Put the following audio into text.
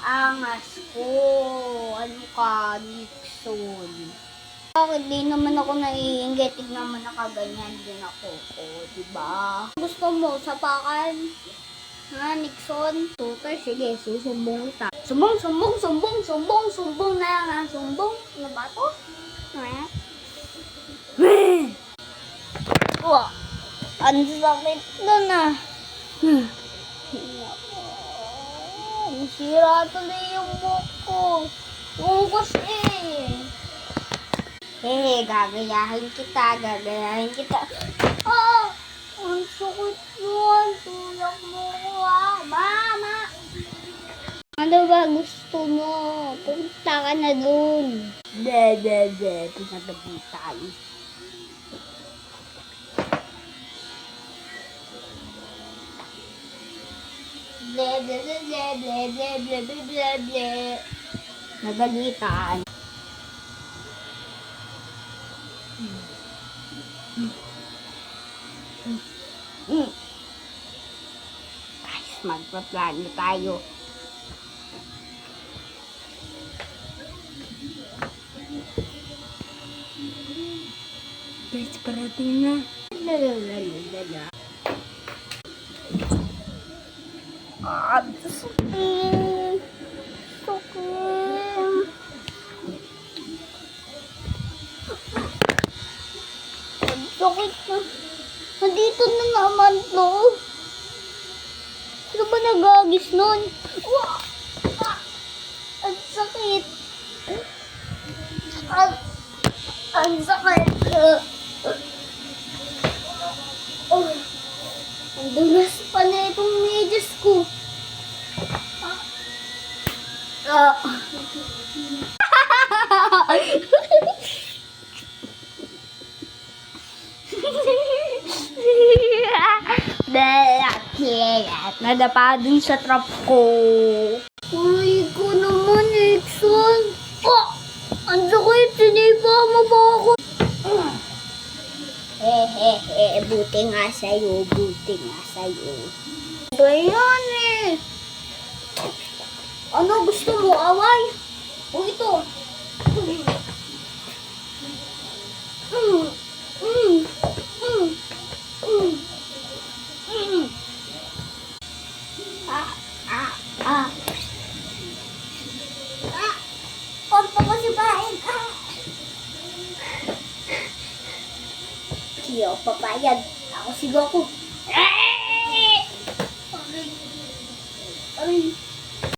angas ko. Ano ka, Nixon? Bakit di naman ako naiinggit? Tignan mo, nakaganyan din ako. O, diba? Gusto mo, sapakan? Ha, Nixon? Tutor, sige, susumbong kita. Sumbong na lang ha. Sumbong? Ano ba to? Wah, ang sakit na na. Sira tuloy yung buhok ko. Ungkos eh. Gagayahin kita. Ah! Ang sakit nun. Tulak mo ko ah. Mama! Ano ba gusto mo? Punta ka na dun. Pinadabutan. Nagalitan. Guys, magpaplano tayo. Guys, parating na. Sakit. Sakit na. Nandito na naman to. Ano ba nagagis nun? Wah! Ang sakit. Ang sakit. Ang dulas pa na itong medyas ko. Nadapa dun sa trap ko. Uy, ko naman, Nixon. Oh! Ang sakit, sinipa mo ba ako? Buti nga sa'yo. Ba yan eh? Ano gusto mo, away? O ito? Huwag pa kasi bahin. Hindi ako papayag. Ako sigaw ko.